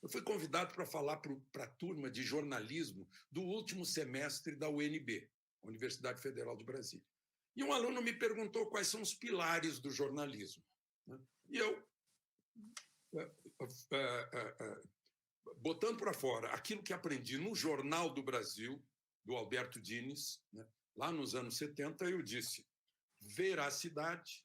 Eu fui convidado para falar para a turma de jornalismo do último semestre da UNB, Universidade Federal de Brasília. E um aluno me perguntou quais são os pilares do jornalismo. E eu, botando para fora aquilo que aprendi no Jornal do Brasil, do Alberto Dines, lá nos anos 70, eu disse: veracidade,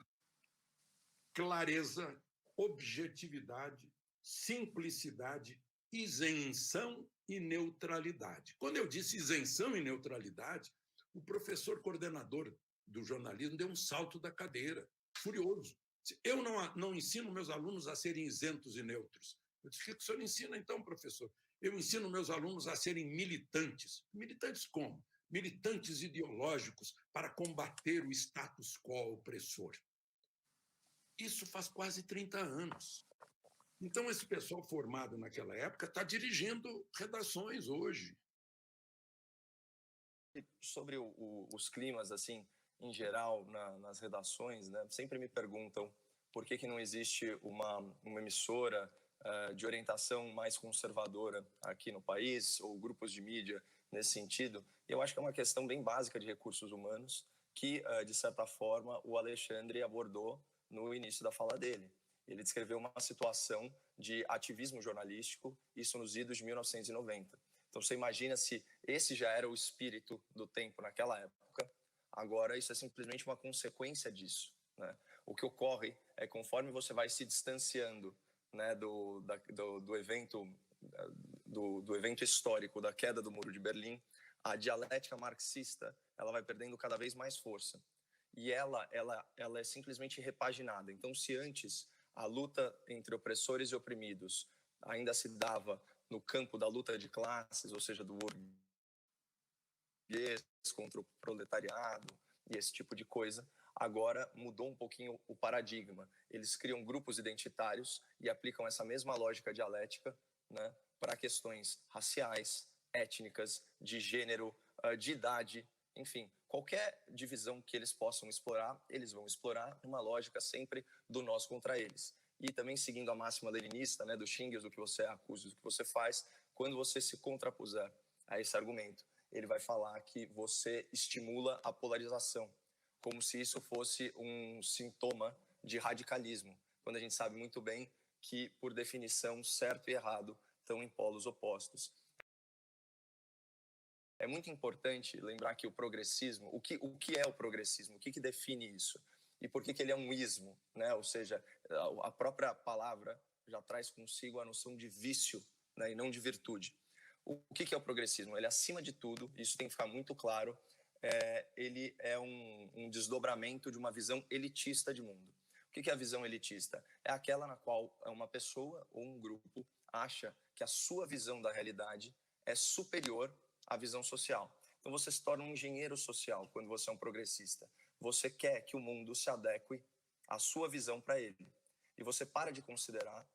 clareza, objetividade, simplicidade, isenção e neutralidade. Quando eu disse isenção e neutralidade, o professor coordenador do jornalismo deu um salto da cadeira, furioso. Eu não ensino meus alunos a serem isentos e neutros. Eu disse: o que o senhor ensina então, professor? Eu ensino meus alunos a serem militantes. Militantes como? Militantes ideológicos para combater o status quo opressor. Isso faz quase 30 anos. Então, esse pessoal formado naquela época está dirigindo redações hoje. Sobre os climas, assim, em geral, nas redações, né, sempre me perguntam por que não existe uma emissora de orientação mais conservadora aqui no país, ou grupos de mídia nesse sentido. Eu acho que é uma questão bem básica de recursos humanos que, de certa forma, o Alexandre abordou no início da fala dele. Ele descreveu uma situação de ativismo jornalístico, isso nos idos de 1990. Então, você imagina se esse já era o espírito do tempo naquela época, agora isso é simplesmente uma consequência disso, né? O que ocorre é, conforme você vai se distanciando, né, do evento histórico da queda do Muro de Berlim, a dialética marxista ela vai perdendo cada vez mais força. E ela é simplesmente repaginada. Então, se antes a luta entre opressores e oprimidos ainda se dava no campo da luta de classes, ou seja, do burguês contra o proletariado e esse tipo de coisa, agora mudou um pouquinho o paradigma. Eles criam grupos identitários e aplicam essa mesma lógica dialética, né, para questões raciais, étnicas, de gênero, de idade, enfim, qualquer divisão que eles possam explorar, eles vão explorar numa lógica sempre do nós contra eles. E também seguindo a máxima leninista, né, do xingue do que você acusa, do que você faz, quando você se contrapuser a esse argumento, ele vai falar que você estimula a polarização, como se isso fosse um sintoma de radicalismo, quando a gente sabe muito bem que, por definição, certo e errado estão em polos opostos. É muito importante lembrar que o progressismo, o que é o progressismo? O que define isso? E por que ele é um ismo, né? Ou seja, a própria palavra já traz consigo a noção de vício, né, e não de virtude. O que é o progressismo? Ele, acima de tudo, isso tem que ficar muito claro, ele é um desdobramento de uma visão elitista de mundo. O que é a visão elitista? É aquela na qual uma pessoa ou um grupo acha que a sua visão da realidade é superior à visão social. Então você se torna um engenheiro social quando você é um progressista. Você quer que o mundo se adeque à sua visão para ele. E você para de considerar,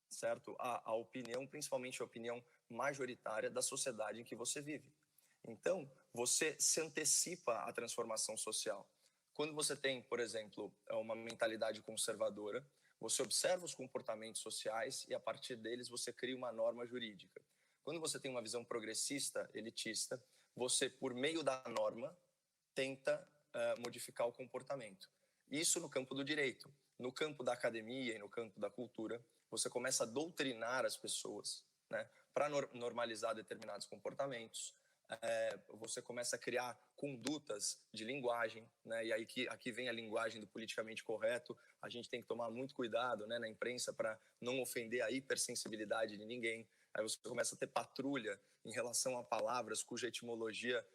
certo, a opinião, principalmente a opinião majoritária da sociedade em que você vive. Então, você se antecipa à transformação social. Quando você tem, por exemplo, uma mentalidade conservadora, você observa os comportamentos sociais e, a partir deles, você cria uma norma jurídica. Quando você tem uma visão progressista, elitista, você, por meio da norma, tenta modificar o comportamento. Isso no campo do direito. No campo da academia e no campo da cultura, você começa a doutrinar as pessoas, né, para normalizar determinados comportamentos. Você começa a criar condutas de linguagem, né? E aí aqui vem a linguagem do politicamente correto. A gente tem que tomar muito cuidado, né, na imprensa para não ofender a hipersensibilidade de ninguém. Aí você começa a ter patrulha em relação a palavras cuja etimologia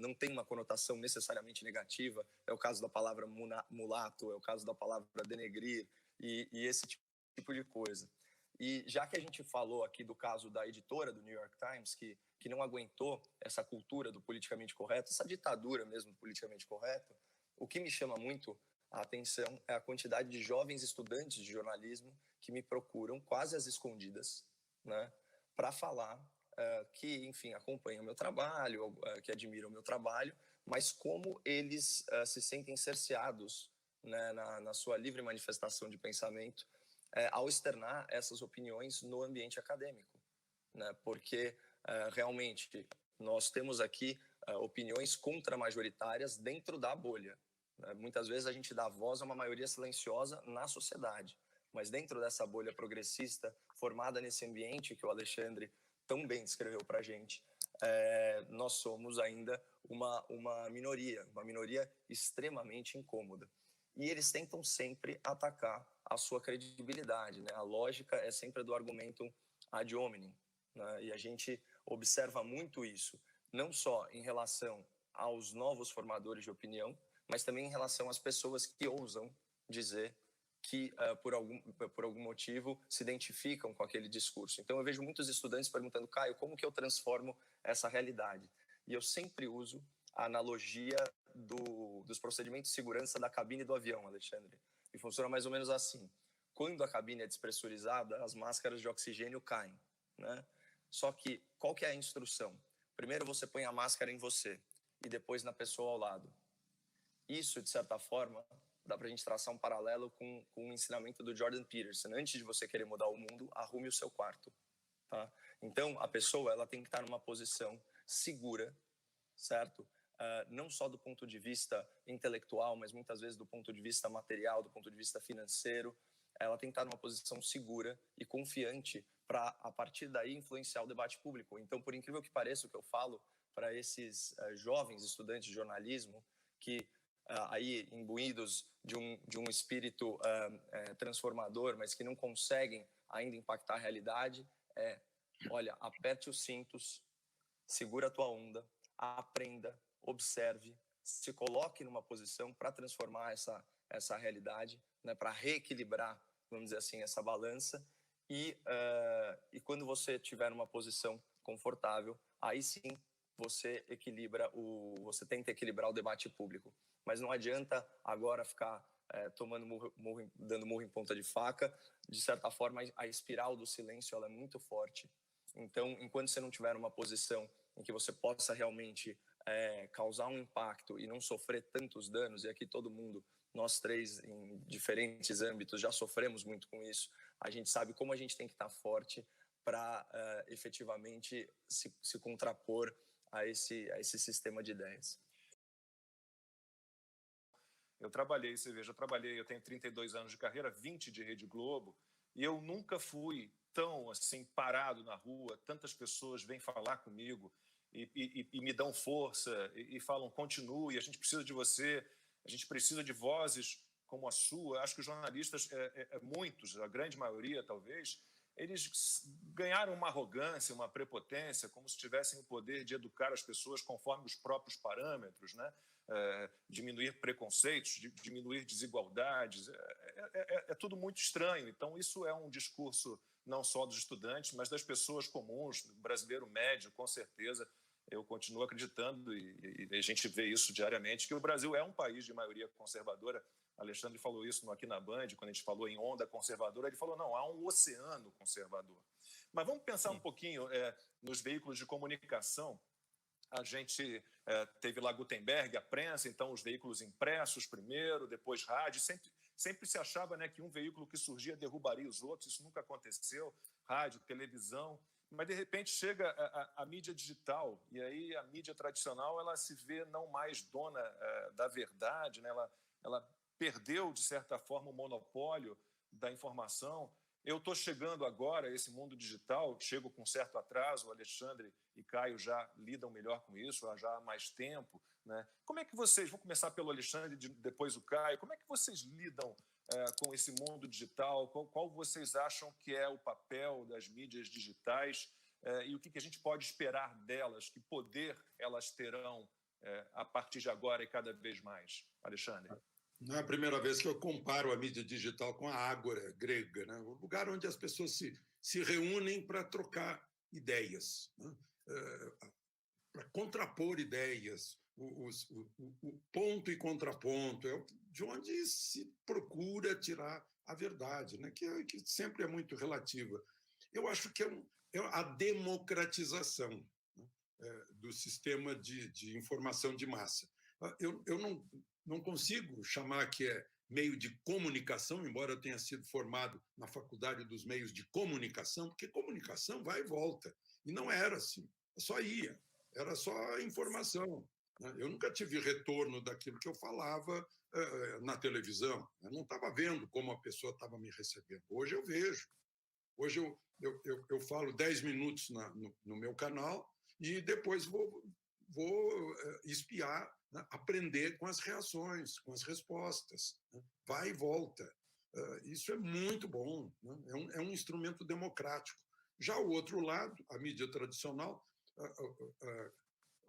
não tem uma conotação necessariamente negativa. É o caso da palavra mulato, é o caso da palavra denegrir e esse tipo de coisa. E já que a gente falou aqui do caso da editora do New York Times, que não aguentou essa cultura do politicamente correto, essa ditadura mesmo do politicamente correto, o que me chama muito a atenção é a quantidade de jovens estudantes de jornalismo que me procuram quase às escondidas, né, para falar que, enfim, acompanham o meu trabalho, que admiram o meu trabalho, mas como eles se sentem cerceados, né, na sua livre manifestação de pensamento ao externar essas opiniões no ambiente acadêmico, né? Porque realmente nós temos aqui opiniões contramajoritárias dentro da bolha. Né? Muitas vezes a gente dá voz a uma maioria silenciosa na sociedade, mas dentro dessa bolha progressista formada nesse ambiente que o Alexandre tão bem descreveu para a gente, nós somos ainda uma minoria extremamente incômoda. E eles tentam sempre atacar a sua credibilidade, né? A lógica é sempre do argumentum ad hominem, né? E a gente observa muito isso, não só em relação aos novos formadores de opinião, mas também em relação às pessoas que ousam dizer que, por algum motivo, se identificam com aquele discurso. Então, eu vejo muitos estudantes perguntando, Caio, como que eu transformo essa realidade? E eu sempre uso a analogia dos procedimentos de segurança da cabine do avião, Alexandre. E funciona mais ou menos assim. Quando a cabine é despressurizada, as máscaras de oxigênio caem, né? Só que, qual que é a instrução? Primeiro você põe a máscara em você e depois na pessoa ao lado. Isso, de certa forma, dá para a gente traçar um paralelo com o ensinamento do Jordan Peterson. Antes de você querer mudar o mundo, arrume o seu quarto. Tá? Então, a pessoa ela tem que estar numa posição segura, certo? Não só do ponto de vista intelectual, mas muitas vezes do ponto de vista material, do ponto de vista financeiro. Ela tem que estar numa posição segura e confiante para, a partir daí, influenciar o debate público. Então, por incrível que pareça, o que eu falo para esses jovens estudantes de jornalismo que aí imbuídos de um espírito transformador, mas que não conseguem ainda impactar a realidade, olha, aperte os cintos, segura a tua onda, aprenda, observe, se coloque numa posição para transformar essa realidade, né, para reequilibrar, vamos dizer assim, essa balança, e quando você tiver numa posição confortável, aí sim você tenta equilibrar o debate público. Mas não adianta agora ficar dando murro em ponta de faca. De certa forma, a espiral do silêncio ela é muito forte. Então, enquanto você não tiver uma posição em que você possa realmente causar um impacto e não sofrer tantos danos, e aqui todo mundo, nós três, em diferentes âmbitos, já sofremos muito com isso, a gente sabe como a gente tem que estar forte para efetivamente se contrapor a esse sistema de ideias. Eu tenho 32 anos de carreira, 20 de Rede Globo, e eu nunca fui tão assim parado na rua, tantas pessoas vêm falar comigo e me dão força e falam, continue, a gente precisa de você, a gente precisa de vozes como a sua. Acho que os jornalistas, muitos, a grande maioria talvez, eles ganharam uma arrogância, uma prepotência, como se tivessem o poder de educar as pessoas conforme os próprios parâmetros, né? Diminuir preconceitos, diminuir desigualdades. É tudo muito estranho. Então, isso é um discurso não só dos estudantes, mas das pessoas comuns, do brasileiro médio, com certeza. Eu continuo acreditando, e a gente vê isso diariamente, que o Brasil é um país de maioria conservadora. Alexandre falou isso aqui na Band, quando a gente falou em onda conservadora, ele falou, não, há um oceano conservador. Mas vamos pensar um pouquinho nos veículos de comunicação. A gente teve lá Gutenberg, a prensa, então os veículos impressos primeiro, depois rádio. Sempre se achava, né, que um veículo que surgia derrubaria os outros. Isso nunca aconteceu. Rádio, televisão. Mas, de repente, chega a mídia digital. E aí a mídia tradicional ela se vê não mais dona da verdade, né? Ela perdeu, de certa forma, o monopólio da informação. Eu estou chegando agora a esse mundo digital, chego com certo atraso, o Alexandre e Caio já lidam melhor com isso, já há mais tempo, né? Como é que vocês, vou começar pelo Alexandre, depois o Caio, como é que vocês lidam com esse mundo digital? Qual vocês acham que é o papel das mídias digitais e o que a gente pode esperar delas, que poder elas terão a partir de agora e cada vez mais? Alexandre. Não é a primeira vez que eu comparo a mídia digital com a ágora grega, né? O lugar onde as pessoas se reúnem para trocar ideias, né? Para contrapor ideias, o ponto e contraponto, é de onde se procura tirar a verdade, né? que sempre é muito relativa. Eu acho que é a democratização, né? Do sistema de informação de massa. Eu não consigo chamar que é meio de comunicação, embora eu tenha sido formado na Faculdade dos Meios de Comunicação, porque comunicação vai e volta. E não era assim, só ia, era só informação. Eu nunca tive retorno daquilo que eu falava na televisão. Eu não estava vendo como a pessoa estava me recebendo. Hoje eu vejo. Hoje eu falo 10 minutos no meu canal e depois vou espiar, né? Aprender com as reações, com as respostas. Né? Vai e volta. Isso é muito bom. Né? É um instrumento democrático. Já o outro lado, a mídia tradicional,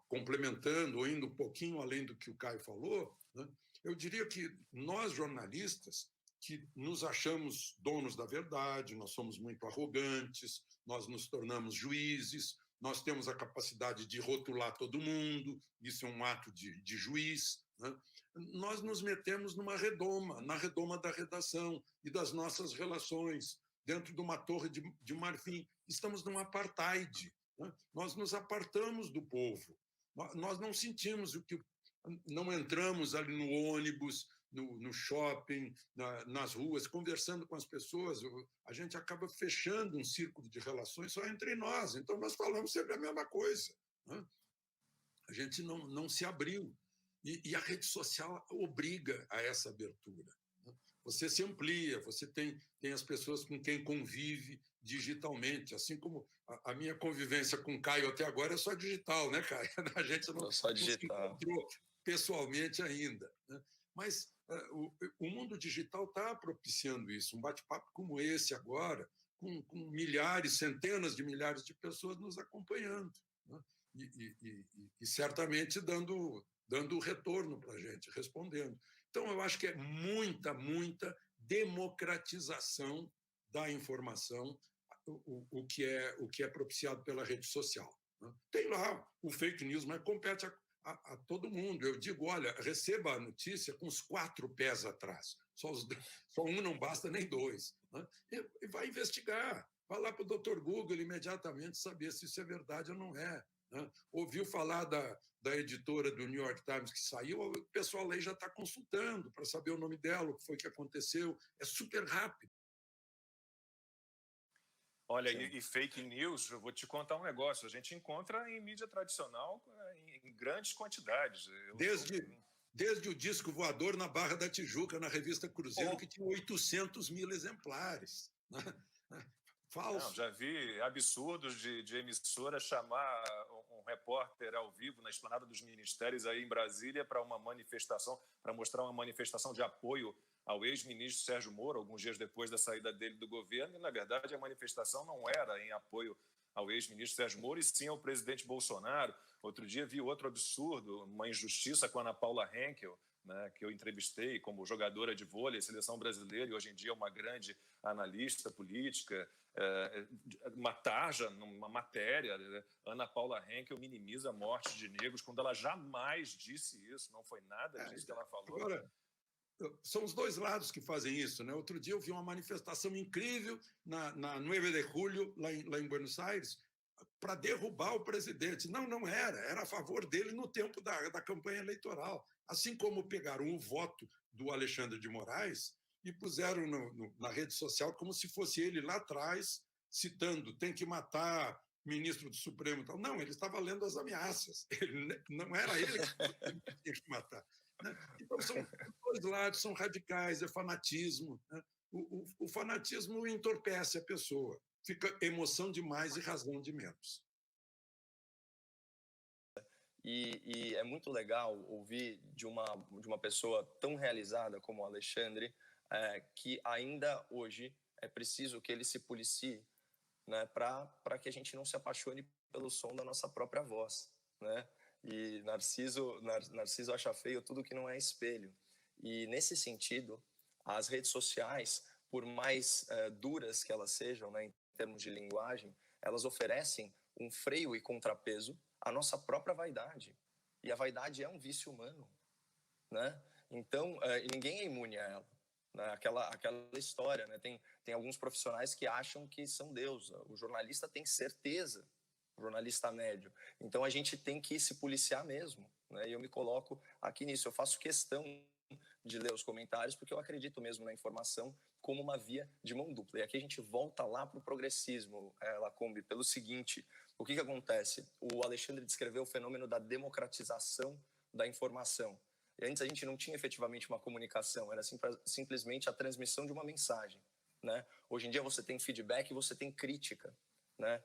complementando ou indo um pouquinho além do que o Caio falou, né? Eu diria que nós, jornalistas, que nos achamos donos da verdade, nós somos muito arrogantes, nós nos tornamos juízes, nós temos a capacidade de rotular todo mundo, isso é um ato de juiz, né? Nós nos metemos numa redoma, na redoma da redação e das nossas relações, dentro de uma torre de marfim. Estamos num apartheid, né? Nós nos apartamos do povo, nós não sentimos o que... Não entramos ali no ônibus, no shopping, nas ruas, conversando com as pessoas, a gente acaba fechando um círculo de relações só entre nós, então nós falamos sempre a mesma coisa, né? A gente não se abriu, e a rede social obriga a essa abertura, né? Você se amplia, você tem as pessoas com quem convive digitalmente, assim como a minha convivência com o Caio até agora é só digital, né, Caio? A gente não Só se digital. encontrou pessoalmente ainda, né? Mas o mundo digital está propiciando isso, um bate-papo como esse agora, com milhares, centenas de milhares de pessoas nos acompanhando, né? E certamente dando retorno para a gente, respondendo. Então, eu acho que é muita democratização da informação, o que é propiciado pela rede social, né? Tem lá o fake news, mas compete a todo mundo. Eu digo, olha, receba a notícia com os 4 pés atrás. Só um não basta, nem 2. Né? E vai investigar. Vai lá para o Dr. Google imediatamente saber se isso é verdade ou não é. Né? Ouviu falar da editora do New York Times que saiu, o pessoal aí já está consultando para saber o nome dela, o que foi que aconteceu. É super rápido. Olha, e fake news, eu vou te contar um negócio, a gente encontra em mídia tradicional em grandes quantidades. Desde o disco voador na Barra da Tijuca, na revista Cruzeiro, que tinha 800 mil exemplares. Falso. Não, já vi absurdos de emissora chamar um repórter ao vivo na Esplanada dos Ministérios aí em Brasília para uma manifestação, para mostrar uma manifestação de apoio ao ex-ministro Sérgio Moro, alguns dias depois da saída dele do governo, e, na verdade, a manifestação não era em apoio ao ex-ministro Sérgio Moro, e sim ao presidente Bolsonaro. Outro dia vi outro absurdo, uma injustiça com a Ana Paula Henkel, né, que eu entrevistei como jogadora de vôlei, seleção brasileira, e hoje em dia é uma grande analista política, uma tarja, numa matéria, né? Ana Paula Henkel minimiza a morte de negros, quando ela jamais disse isso, não foi nada disso que ela falou. Agora, são os dois lados que fazem isso, né? Outro dia eu vi uma manifestação incrível na 9 de julho, lá em Buenos Aires, para derrubar o presidente. Não era a favor dele no tempo da campanha eleitoral. Assim como pegaram o voto do Alexandre de Moraes e puseram na rede social como se fosse ele lá atrás, citando, tem que matar ministro do Supremo e tal. Não, ele estava lendo as ameaças. Não era ele que tinha que matar. Então, são dois lados, são radicais, é fanatismo, né? O fanatismo entorpece a pessoa, fica emoção demais e razão de menos. E é muito legal ouvir de uma pessoa tão realizada como o Alexandre, que ainda hoje é preciso que ele se policie, né, para que a gente não se apaixone pelo som da nossa própria voz, né? E Narciso acha feio tudo que não é espelho. E, nesse sentido, as redes sociais, por mais duras que elas sejam, né, em termos de linguagem, elas oferecem um freio e contrapeso à nossa própria vaidade. E a vaidade é um vício humano, né? Então, ninguém é imune a ela. Né? Aquela história, né? Tem alguns profissionais que acham que são Deus. O jornalista tem certeza, o jornalista médio. Então, a gente tem que se policiar mesmo, né? E eu me coloco aqui nisso. Eu faço questão de ler os comentários, porque eu acredito mesmo na informação como uma via de mão dupla. E aqui a gente volta lá para o progressismo, Lacombe, pelo seguinte: o que acontece? O Alexandre descreveu o fenômeno da democratização da informação. E antes a gente não tinha efetivamente uma comunicação, era simplesmente a transmissão de uma mensagem, né? Hoje em dia você tem feedback e você tem crítica, né?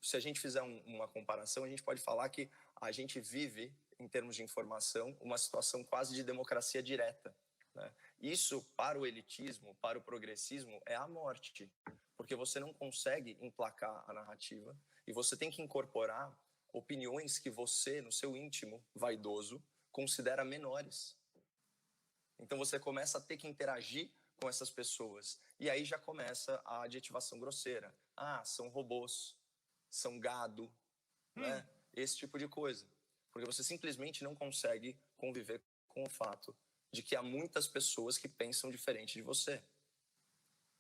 Se a gente fizer uma comparação, a gente pode falar que a gente vive, em termos de informação, uma situação quase de democracia direta, né? Isso, para o elitismo, para o progressismo, é a morte, porque você não consegue emplacar a narrativa e você tem que incorporar opiniões que você, no seu íntimo vaidoso, considera menores. Então você começa a ter que interagir com essas pessoas. E aí já começa a adjetivação grosseira. Ah, são robôs, são gado, né? Esse tipo de coisa. Porque você simplesmente não consegue conviver com o fato de que há muitas pessoas que pensam diferente de você.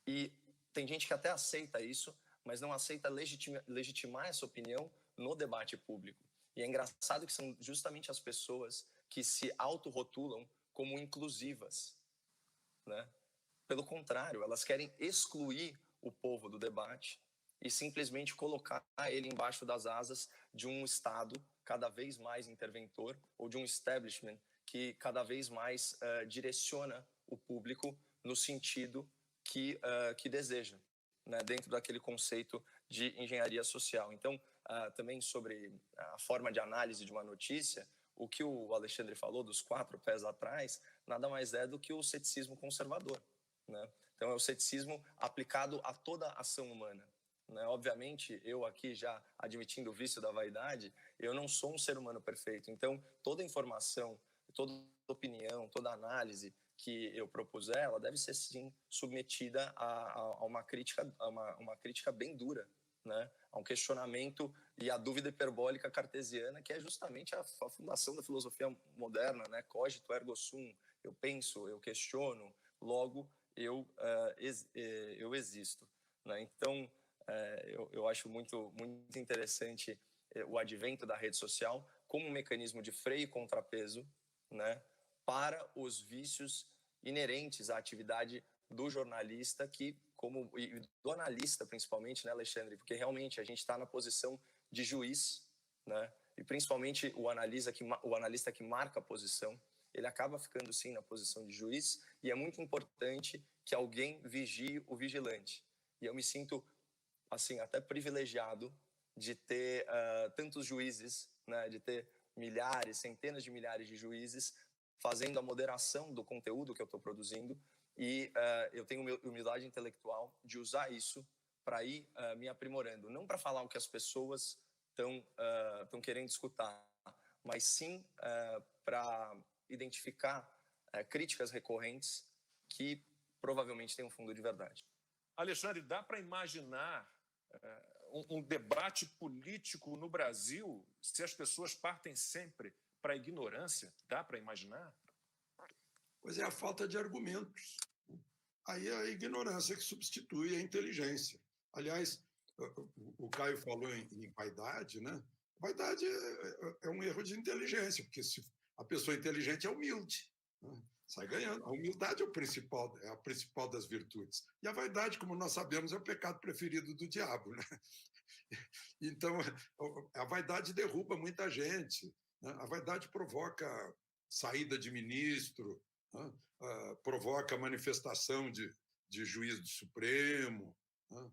E tem gente que até aceita isso, mas não aceita legitimar essa opinião no debate público. E é engraçado que são justamente as pessoas que se autorrotulam como inclusivas, né? Pelo contrário, elas querem excluir o povo do debate e simplesmente colocar ele embaixo das asas de um Estado cada vez mais interventor ou de um establishment que cada vez mais direciona o público no sentido que deseja, né, dentro daquele conceito de engenharia social. Então, também sobre a forma de análise de uma notícia, o que o Alexandre falou dos 4 pés atrás, nada mais é do que o ceticismo conservador, né? Então, é o ceticismo aplicado a toda a ação humana, né? Obviamente, eu aqui já admitindo o vício da vaidade, eu não sou um ser humano perfeito. Então, toda informação, toda opinião, toda análise que eu propuser, ela deve ser, sim, submetida a uma crítica bem dura, né? A um questionamento e a dúvida hiperbólica cartesiana, que é justamente a fundação da filosofia moderna, né? Cogito ergo sum, eu penso, eu questiono, logo eu existo, né? Então, eu acho muito interessante o advento da rede social como um mecanismo de freio e contrapeso, né, para os vícios inerentes à atividade do jornalista e do analista, principalmente, né, Alexandre? Porque realmente a gente está na posição de juiz, né? E principalmente o analista que marca a posição, ele acaba ficando, sim, na posição de juiz, e é muito importante que alguém vigie o vigilante. E eu me sinto, assim, até privilegiado de ter tantos juízes, né, de ter milhares, centenas de milhares de juízes fazendo a moderação do conteúdo que eu estou produzindo, e eu tenho humildade intelectual de usar isso para ir me aprimorando, não para falar o que as pessoas estão querendo escutar, mas sim para identificar críticas recorrentes que provavelmente têm um fundo de verdade. Alexandre, dá para imaginar um debate político no Brasil se as pessoas partem sempre para a ignorância? Dá para imaginar? Pois é, a falta de argumentos. Aí é a ignorância que substitui a inteligência. Aliás, o Caio falou em vaidade, né? Vaidade é um erro de inteligência, porque se a pessoa inteligente é humilde, né? Sai ganhando. A humildade é a principal das virtudes. E a vaidade, como nós sabemos, é o pecado preferido do diabo, né? Então, a vaidade derruba muita gente, né? A vaidade provoca saída de ministro, né? Provoca manifestação de juiz do Supremo, né?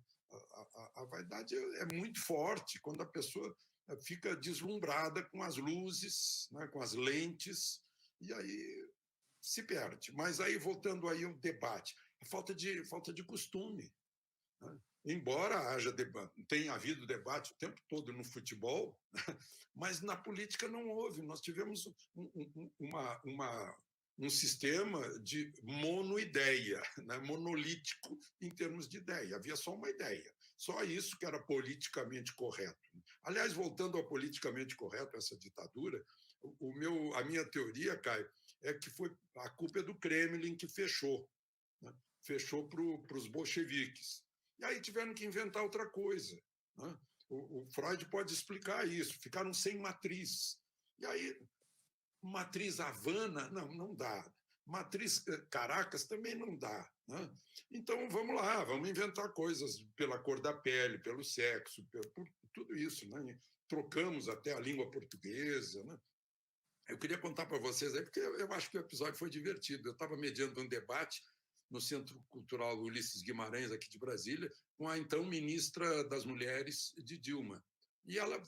A vaidade é muito forte quando a pessoa fica deslumbrada com as luzes, né? Com as lentes, e aí se perde. Mas aí, voltando aí ao debate, a falta de costume, né? Embora tenha havido debate o tempo todo no futebol, mas na política não houve. Nós tivemos um sistema de monoideia, né? Monolítico em termos de ideia. Havia só uma ideia, só isso que era politicamente correto. Aliás, voltando ao politicamente correto, essa ditadura, a minha teoria, Caio, é que a culpa é do Kremlin, que fechou, né? Fechou para os bolcheviques. E aí tiveram que inventar outra coisa, né? O Freud pode explicar isso, ficaram sem matriz. E aí matriz Havana, não dá. Matriz Caracas também não dá. Né? Então, vamos lá, vamos inventar coisas pela cor da pele, pelo sexo, por tudo isso. Né? Trocamos até a língua portuguesa. Né? Eu queria contar para vocês aí, porque eu acho que o episódio foi divertido. Eu estava mediando um debate no Centro Cultural Ulisses Guimarães, aqui de Brasília, com a então ministra das Mulheres de Dilma. E ela,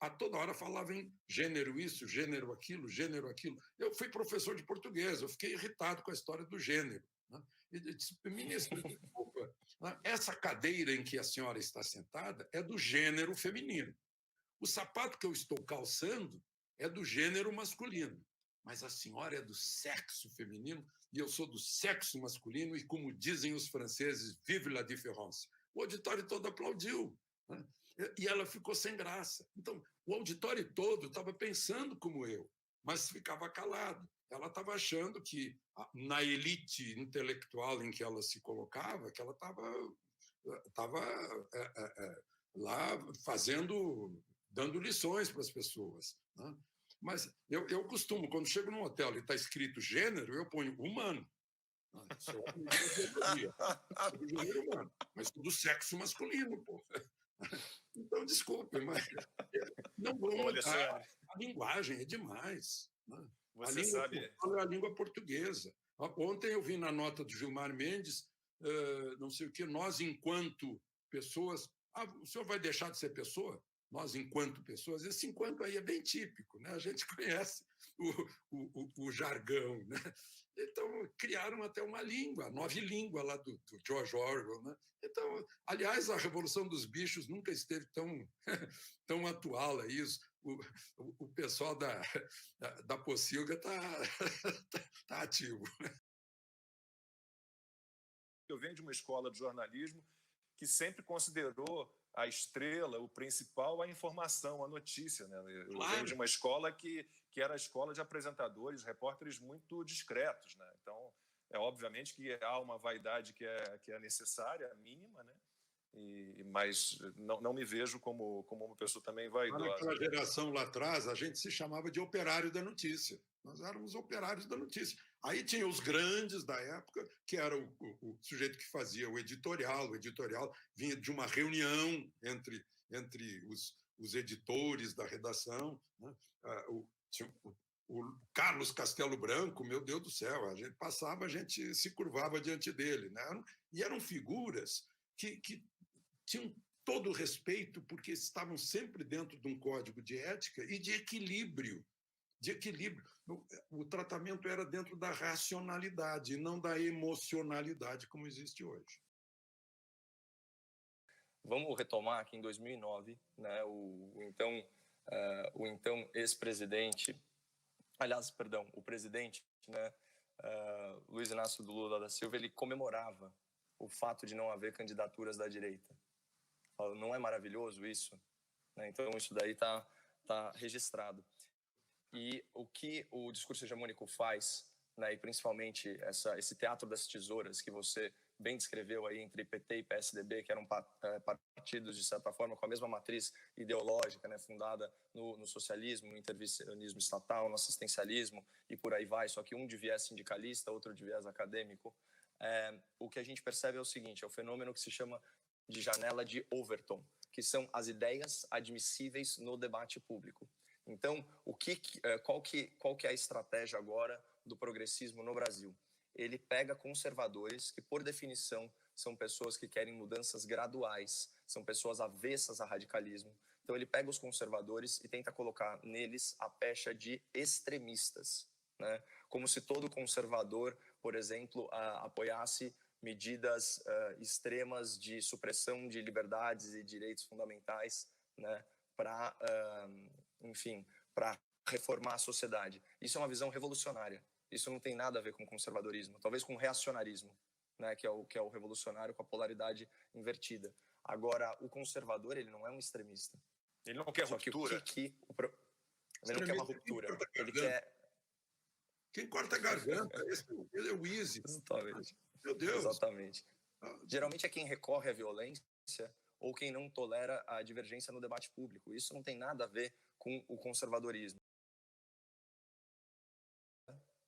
a toda hora, falava em gênero isso, gênero aquilo, gênero aquilo. Eu fui professor de português, eu fiquei irritado com a história do gênero. Né? E disse, ministra, desculpa, essa cadeira em que a senhora está sentada é do gênero feminino. O sapato que eu estou calçando é do gênero masculino, mas a senhora é do sexo feminino e eu sou do sexo masculino e, como dizem os franceses, vive la différence. O auditório todo aplaudiu, né? E ela ficou sem graça. Então, o auditório todo estava pensando como eu, mas ficava calado. Ela estava achando que, na elite intelectual em que ela se colocava, que ela estava lá dando lições para as pessoas. Né? Mas eu costumo, quando chego num hotel e está escrito gênero, eu ponho humano. Sou do gênero humano, mas do sexo masculino, pô. Então, desculpe, mas não vou mudar. A linguagem é demais. Né? A língua é a língua portuguesa. Ontem eu vi na nota do Gilmar Mendes, não sei o que, nós enquanto pessoas... o senhor vai deixar de ser pessoa? Nós, enquanto pessoas, esse enquanto aí é bem típico, né? A gente conhece o jargão. Né? Então, criaram até uma língua, a nova língua lá do George Orwell. Né? Então, aliás, a Revolução dos Bichos nunca esteve tão atual a isso. O pessoal da Pocilga está ativo. Eu venho de uma escola de jornalismo que sempre considerou a estrela, o principal, a informação, a notícia. Né? Eu venho de uma escola que era a escola de apresentadores, repórteres muito discretos. Né? Então, obviamente que há uma vaidade que é necessária, mínima, né? Mas não me vejo como uma pessoa também vaidosa. Naquela geração lá atrás, a gente se chamava de operário da notícia. Nós éramos operários da notícia. Aí tinha os grandes da época, que era o sujeito que fazia o editorial. O editorial vinha de uma reunião entre os editores da redação. Né? O Carlos Castelo Branco, meu Deus do céu, a gente passava, a gente se curvava diante dele. Né? E eram figuras que tinham todo o respeito, porque estavam sempre dentro de um código de ética e de equilíbrio. O tratamento era dentro da racionalidade, e não da emocionalidade, como existe hoje. Vamos retomar que em 2009, né, o então ex-presidente, o presidente, né, Luiz Inácio Lula da Silva, ele comemorava o fato de não haver candidaturas da direita. Não é maravilhoso isso? Então, isso daí está registrado. E o que o discurso hegemônico faz, né, e principalmente esse teatro das tesouras que você bem descreveu aí entre PT e PSDB, que eram partidos, de certa forma, com a mesma matriz ideológica, né, fundada no socialismo, no intervencionismo estatal, no assistencialismo e por aí vai, só que um de viés sindicalista, outro de viés acadêmico. O que a gente percebe é o seguinte, é o fenômeno que se chama de janela de Overton, que são as ideias admissíveis no debate público. Então, qual que é a estratégia agora do progressismo no Brasil? Ele pega conservadores, que por definição são pessoas que querem mudanças graduais, são pessoas avessas a radicalismo. Então, ele pega os conservadores e tenta colocar neles a pecha de extremistas, né? Como se todo conservador, por exemplo, apoiasse medidas extremas de supressão de liberdades e direitos fundamentais, né, para reformar a sociedade. Isso é uma visão revolucionária. Isso não tem nada a ver com conservadorismo, talvez com reacionarismo, né, que é o revolucionário com a polaridade invertida. Agora, o conservador, ele não é um extremista. Ele não quer ruptura. Ele não quer uma ruptura. Ele quer... Quem corta a garganta, esse é o easy. Exatamente. Meu Deus. Exatamente. Geralmente é quem recorre à violência ou quem não tolera a divergência no debate público. Isso não tem nada a ver com o conservadorismo.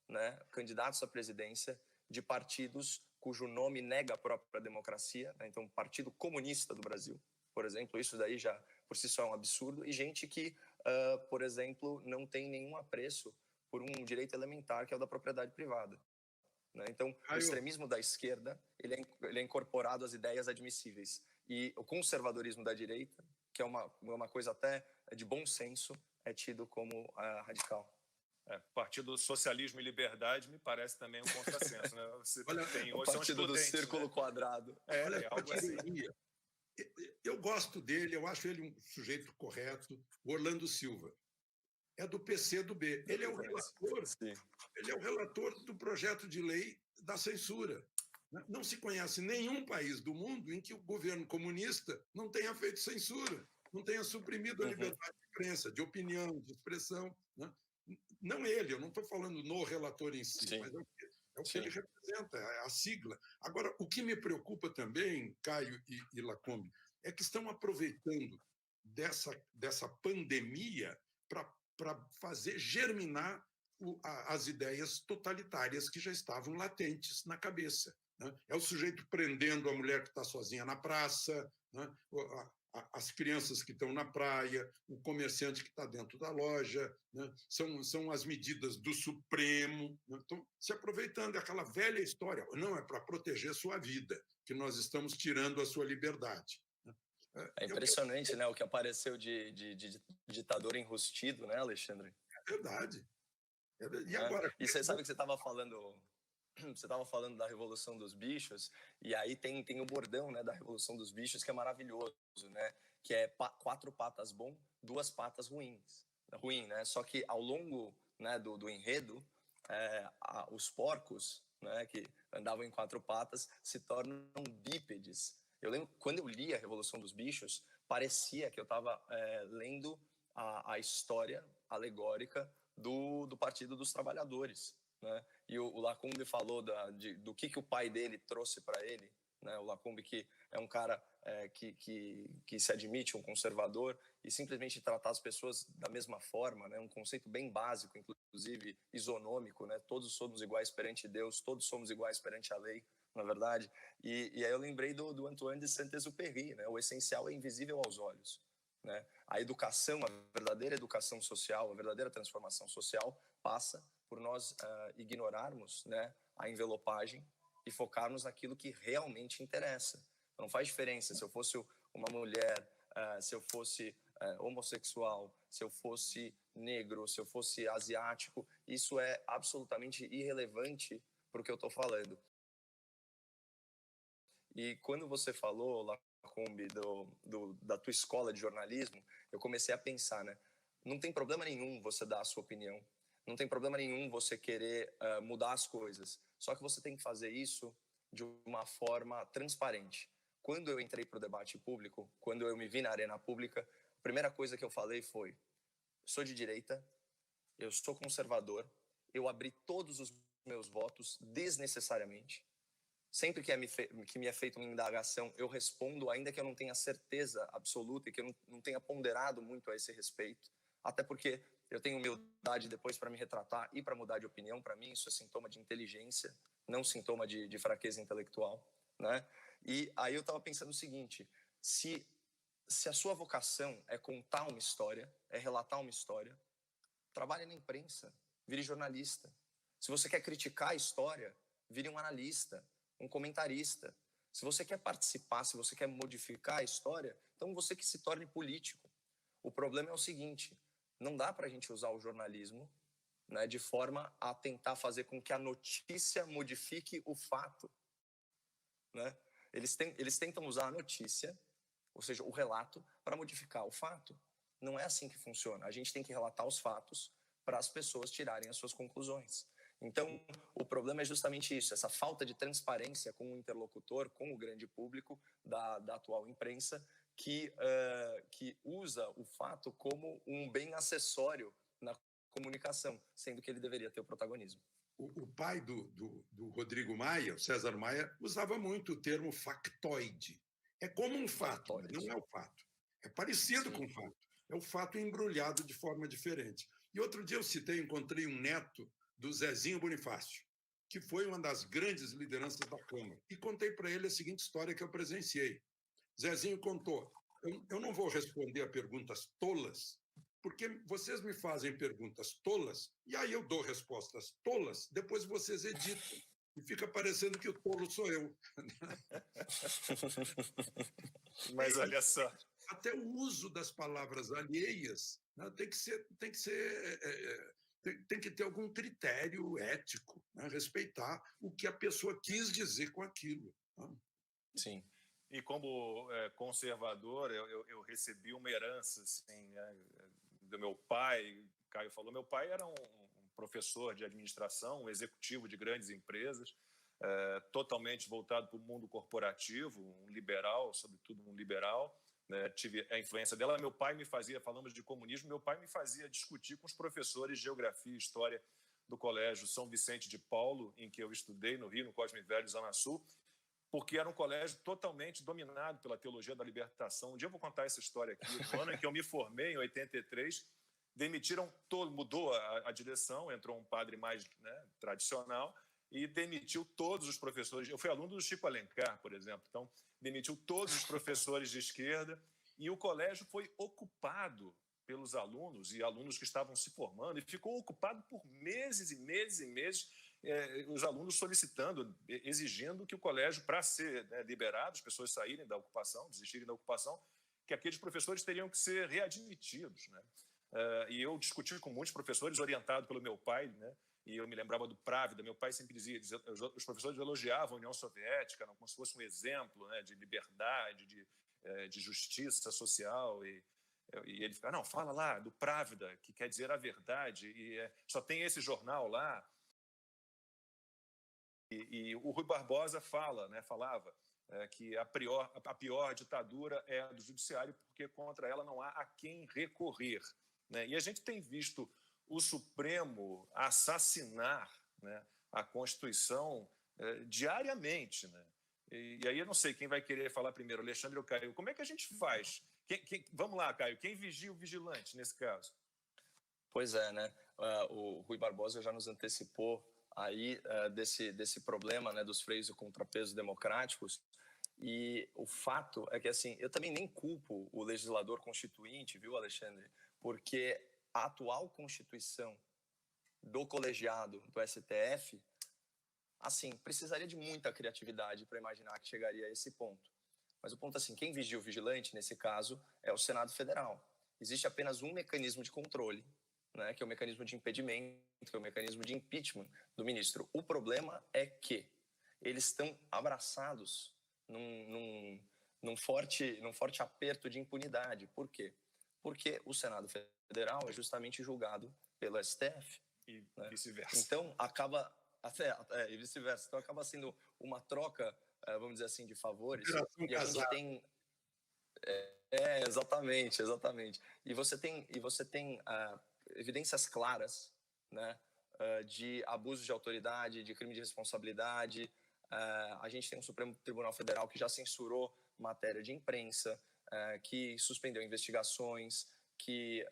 né, candidatos à presidência de partidos cujo nome nega a própria democracia, né? Então, Partido Comunista do Brasil, por exemplo, isso daí já por si só é um absurdo, e gente que, por exemplo, não tem nenhum apreço por um direito elementar, que é o da propriedade privada, né? Então, o extremismo da esquerda ele é incorporado às ideias admissíveis, e o conservadorismo da direita, que é uma coisa até de bom senso, é tido como radical. Partido Socialismo e Liberdade me parece também um contrassenso, né? Você tem, o partido do círculo, né? Quadrado. Olha, algo assim. Eu gosto dele, eu acho ele um sujeito correto. O Orlando Silva é do PC do B. Ele é o relator. Sim. Ele é o relator do projeto de lei da censura. Não se conhece nenhum país do mundo em que o governo comunista não tenha feito censura, não tenha suprimido a liberdade de imprensa, de opinião, de expressão, né? Não ele, eu não estou falando no relator em si, sim, mas é o que ele representa, é a sigla. Agora, o que me preocupa também, Caio e Lacombe, é que estão aproveitando dessa pandemia para fazer germinar as ideias totalitárias que já estavam latentes na cabeça, né? É o sujeito prendendo a mulher que está sozinha na praça, né? As crianças que estão na praia, o comerciante que está dentro da loja, né? São as medidas do Supremo, né? Estão se aproveitando daquela velha história. Não, é para proteger sua vida, que nós estamos tirando a sua liberdade. É impressionante, né, o que apareceu de ditador enrustido, né, Alexandre? É verdade. E agora? E você sabe que você estava falando da Revolução dos Bichos, e aí tem o bordão, né, da Revolução dos Bichos, que é maravilhoso, né, que é 4 patas bom, 2 patas ruim, né, só que ao longo, né, do enredo, os porcos, né, que andavam em 4 patas, se tornam bípedes. Eu lembro, quando eu li a Revolução dos Bichos, parecia que eu estava lendo a história alegórica do Partido dos Trabalhadores, né? E o Lacombe falou do que o pai dele trouxe para ele, né? O Lacombe, que é um cara que se admite um conservador e simplesmente tratar as pessoas da mesma forma, né? Um conceito bem básico, inclusive isonômico, né? Todos somos iguais perante Deus, todos somos iguais perante a lei, na verdade. E aí eu lembrei do Antoine de Saint-Exupéry, né? O essencial é invisível aos olhos, né? A educação, a verdadeira educação social, a verdadeira transformação social passa por nós ignorarmos, né, a envelopagem e focarmos naquilo que realmente interessa. Não faz diferença se eu fosse uma mulher, se eu fosse homossexual, se eu fosse negro, se eu fosse asiático. Isso é absolutamente irrelevante para o que eu estou falando. E quando você falou, Lacombe, da tua escola de jornalismo, eu comecei a pensar, né? Não tem problema nenhum você dar a sua opinião, não tem problema nenhum você querer mudar as coisas, só que você tem que fazer isso de uma forma transparente. Quando eu entrei para o debate público, quando eu me vi na arena pública, a primeira coisa que eu falei foi: sou de direita, eu sou conservador, eu abri todos os meus votos desnecessariamente. Sempre que me é feita uma indagação, eu respondo, ainda que eu não tenha certeza absoluta e que eu não tenha ponderado muito a esse respeito. Até porque eu tenho humildade depois para me retratar e para mudar de opinião. Para mim, isso é sintoma de inteligência, não sintoma de fraqueza intelectual, né? E aí eu estava pensando o seguinte: se a sua vocação é contar uma história, é relatar uma história, trabalhe na imprensa, vire jornalista. Se você quer criticar a história, vire um analista, um comentarista. Se você quer participar, se você quer modificar a história, então você que se torne político. O problema é o seguinte: não dá para a gente usar o jornalismo, né, de forma a tentar fazer com que a notícia modifique o fato, né? Eles tentam usar a notícia, ou seja, o relato, para modificar o fato. Não é assim que funciona. A gente tem que relatar os fatos para as pessoas tirarem as suas conclusões. Então, o problema é justamente isso, essa falta de transparência com o interlocutor, com o grande público da atual imprensa, que usa o fato como um bem acessório na comunicação, sendo que ele deveria ter o protagonismo. O pai do Rodrigo Maia, o César Maia, usava muito o termo factoide. É como um fato, mas não é o fato. É parecido com o fato. É o fato embrulhado de forma diferente. E outro dia encontrei um neto do Zezinho Bonifácio, que foi uma das grandes lideranças da Câmara. E contei para ele a seguinte história que eu presenciei. Zezinho contou: eu não vou responder a perguntas tolas, porque vocês me fazem perguntas tolas, e aí eu dou respostas tolas, depois vocês editam, e fica parecendo que o tolo sou eu. Mas olha só. Até o uso das palavras alheias, né, tem que ter algum critério ético, né, respeitar o que a pessoa quis dizer com aquilo. Né? Sim. E como conservador, eu recebi uma herança assim, né, do meu pai. Caio falou, meu pai era um professor de administração, um executivo de grandes empresas, totalmente voltado para o mundo corporativo, um liberal, sobretudo um liberal. Né, tive a influência dela. Meu pai me fazia, falamos de comunismo, meu pai me fazia discutir com os professores de geografia e história do Colégio São Vicente de Paulo, em que eu estudei, no Rio, no Cosme Velho, Zona Sul, porque era um colégio totalmente dominado pela teologia da libertação. Um dia eu vou contar essa história aqui. No ano em que eu me formei, em 83, demitiram todo, mudou a direção, entrou um padre mais, né, tradicional, e demitiu todos os professores. Eu fui aluno do Chico Alencar, por exemplo, então demitiu todos os professores de esquerda, e o colégio foi ocupado pelos alunos e alunos que estavam se formando, e ficou ocupado por meses e meses e meses, os alunos solicitando, exigindo que o colégio, para ser, né, liberado, as pessoas saírem da ocupação, desistirem da ocupação, que aqueles professores teriam que ser readmitidos. Né? E eu discuti com muitos professores, orientado pelo meu pai, né? E eu me lembrava do Právida. Meu pai sempre dizia, os professores elogiavam a União Soviética, como se fosse um exemplo, né, de liberdade, de justiça social, e ele ficava, não, fala lá do Právida, que quer dizer a verdade, e só tem esse jornal lá. E o Rui Barbosa falava que a pior ditadura é a do judiciário, porque contra ela não há a quem recorrer. Né? E a gente tem visto o Supremo assassinar, né, a Constituição diariamente. Né? E aí eu não sei quem vai querer falar primeiro, Alexandre ou Caio. Como é que a gente faz? Vamos lá, Caio, quem vigia o vigilante nesse caso? Pois é, né? O Rui Barbosa já nos antecipou aí desse problema, né, dos freios e contrapesos democráticos. E o fato é que, assim, eu também nem culpo o legislador constituinte, viu, Alexandre? Porque a atual Constituição do colegiado do STF, assim, precisaria de muita criatividade para imaginar que chegaria a esse ponto. Mas o ponto é assim, quem vigia o vigilante, nesse caso, é o Senado Federal. Existe apenas um mecanismo de controle, né, que é o mecanismo de impedimento, que é o mecanismo de impeachment do ministro. O problema é que eles estão abraçados num forte aperto de impunidade. Por quê? Porque o Senado Federal é justamente julgado pelo STF. E né? vice-versa. Então, e vice-versa. Então, acaba sendo uma troca, vamos dizer assim, de favores. E a gente tem... exatamente. E você tem evidências claras, né, de abuso de autoridade, de crime de responsabilidade. A gente tem um Supremo Tribunal Federal que já censurou matéria de imprensa, que suspendeu investigações, que,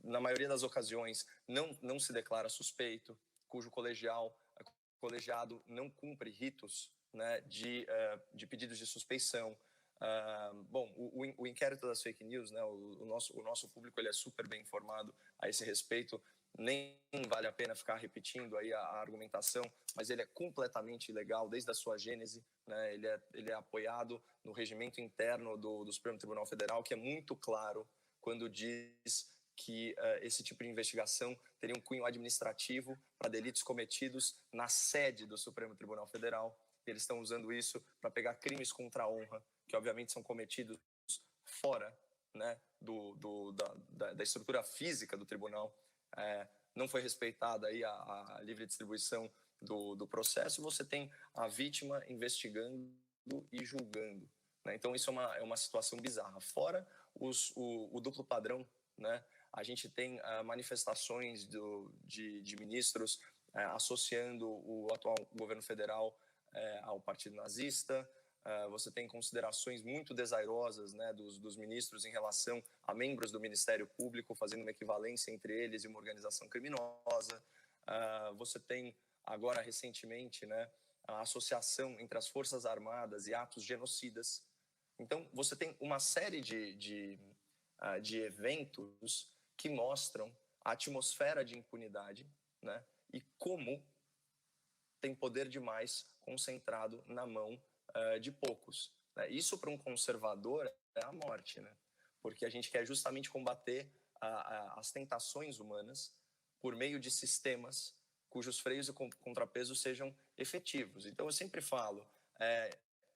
na maioria das ocasiões, não se declara suspeito, cujo colegiado não cumpre ritos, né, de pedidos de suspeição. Bom, o inquérito das fake news, né, o nosso público ele é super bem informado a esse respeito, nem vale a pena ficar repetindo aí a argumentação, mas ele é completamente ilegal desde a sua gênese, né, ele é apoiado no regimento interno do Supremo Tribunal Federal, que é muito claro quando diz que esse tipo de investigação teria um cunho administrativo para delitos cometidos na sede do Supremo Tribunal Federal. Eles estão usando isso para pegar crimes contra a honra, que obviamente são cometidos fora, né, da estrutura física do tribunal. Não foi respeitada aí a livre distribuição do processo, você tem a vítima investigando e julgando. Né? Então, isso é uma situação bizarra. Fora o duplo padrão, né? A gente tem manifestações de ministros associando o atual governo federal ao partido nazista. Você tem considerações muito desairosas, né, dos ministros em relação a membros do Ministério Público, fazendo uma equivalência entre eles e uma organização criminosa. Você tem, agora, recentemente, né, a associação entre as Forças Armadas e atos genocidas. Então, você tem uma série de eventos que mostram a atmosfera de impunidade, né, e como tem poder demais concentrado na mão de poucos. Né? Isso, para um conservador, é a morte, né? Porque a gente quer justamente combater as tentações humanas por meio de sistemas cujos freios e contrapesos sejam efetivos. Então, eu sempre falo,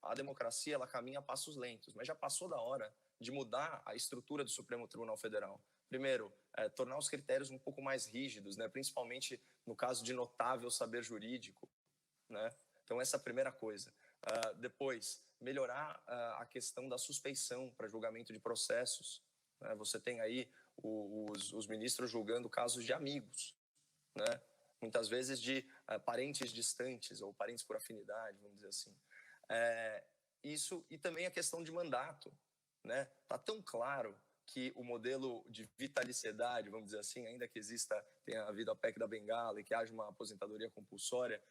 a democracia ela caminha a passos lentos, mas já passou da hora de mudar a estrutura do Supremo Tribunal Federal. Primeiro, tornar os critérios um pouco mais rígidos, né? Principalmente no caso de notável saber jurídico, né? Então, essa é a primeira coisa. Depois, melhorar a questão da suspeição para julgamento de processos. Né? Você tem aí os ministros julgando casos de amigos, né? Muitas vezes de parentes distantes ou parentes por afinidade, vamos dizer assim. Isso, e também a questão de mandato. Né? Tá tão claro que o modelo de vitaliciedade, vamos dizer assim, ainda que tenha havido a PEC da Bengala e que haja uma aposentadoria compulsória,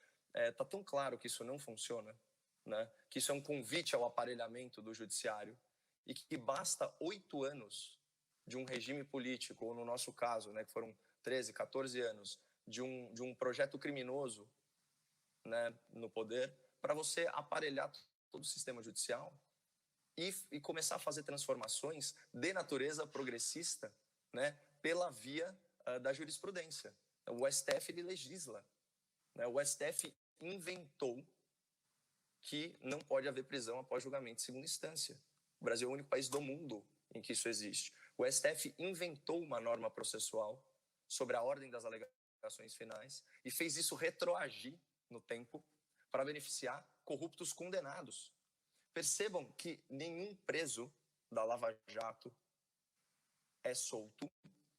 tá tão claro que isso não funciona, né? Que isso é um convite ao aparelhamento do judiciário e que basta 8 anos de um regime político, ou no nosso caso, né, que foram 13, 14 anos, de um projeto criminoso, né, no poder, para você aparelhar todo o sistema judicial e começar a fazer transformações de natureza progressista, né, pela via da jurisprudência. O STF ele legisla, né? O STF inventou que não pode haver prisão após julgamento de segunda instância. O Brasil é o único país do mundo em que isso existe. O STF inventou uma norma processual sobre a ordem das alegações finais e fez isso retroagir no tempo para beneficiar corruptos condenados. Percebam que nenhum preso da Lava Jato é solto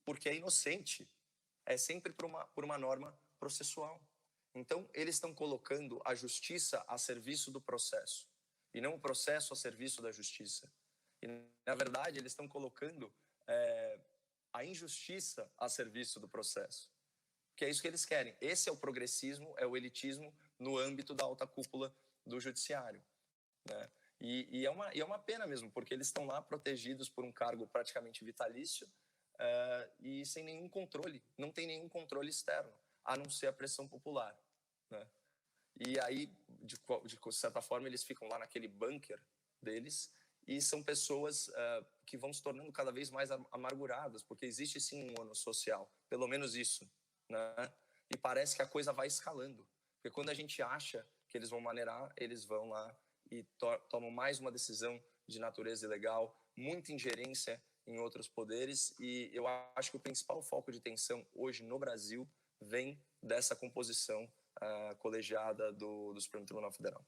porque é inocente. É sempre por uma norma processual. Então, eles estão colocando a justiça a serviço do processo e não o processo a serviço da justiça. E, na verdade, eles estão colocando a injustiça a serviço do processo, que é isso que eles querem. Esse é o progressismo, é o elitismo no âmbito da alta cúpula do judiciário, né? E é uma pena mesmo, porque eles estão lá protegidos por um cargo praticamente vitalício e sem nenhum controle, não tem nenhum controle externo, a não ser a pressão popular, né? E aí, de certa forma, eles ficam lá naquele bunker deles e são pessoas que vão se tornando cada vez mais amarguradas, porque existe sim um ônus social, pelo menos isso, né? E parece que a coisa vai escalando, porque quando a gente acha que eles vão maneirar, eles vão lá e tomam mais uma decisão de natureza ilegal, muita ingerência em outros poderes, e eu acho que o principal foco de tensão hoje no Brasil vem dessa composição colegiada do Supremo Tribunal Federal.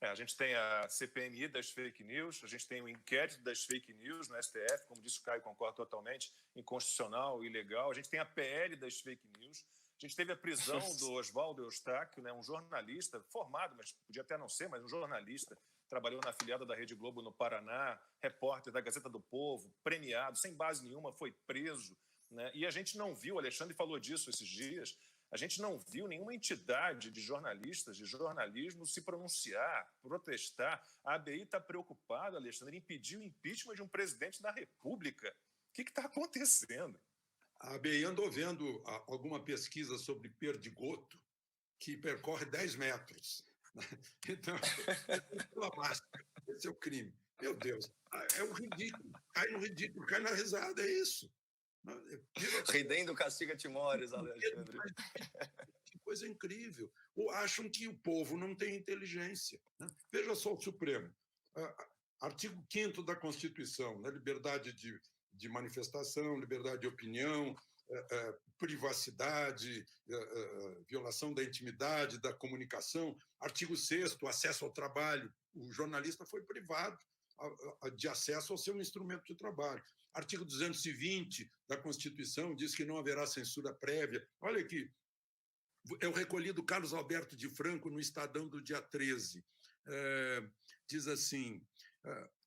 A gente tem a CPMI das fake news, a gente tem o inquérito das fake news no STF, como disse o Caio, concordo totalmente, inconstitucional, ilegal. A gente tem a PL das fake news. A gente teve a prisão do Oswaldo Eustáquio, né, um jornalista formado, mas podia até não ser, mas um jornalista, trabalhou na afiliada da Rede Globo no Paraná, repórter da Gazeta do Povo, premiado, sem base nenhuma, foi preso, né? E a gente não viu, o Alexandre falou disso esses dias, a gente não viu nenhuma entidade de jornalistas, de jornalismo, se pronunciar, protestar. A ABI está preocupada, Alexandre, em impedir o impeachment de um presidente da República. O que está acontecendo? A ABI andou vendo alguma pesquisa sobre perdigoto que percorre 10 metros. Então, esse é o crime. Meu Deus, é um ridículo. Cai no ridículo, cai na risada, é isso. Ridendo castiga Timores, Alexandre. Que coisa incrível. Ou acham que o povo não tem inteligência, né? Veja só o Supremo. Artigo 5º da Constituição, né? Liberdade de manifestação, liberdade de opinião, privacidade, violação da intimidade, da comunicação. Artigo 6º, acesso ao trabalho. O jornalista foi privado de acesso ao seu instrumento de trabalho. Artigo 220 da Constituição diz que não haverá censura prévia. Olha aqui, eu recolhi do Carlos Alberto de Franco no Estadão do dia 13. Diz assim,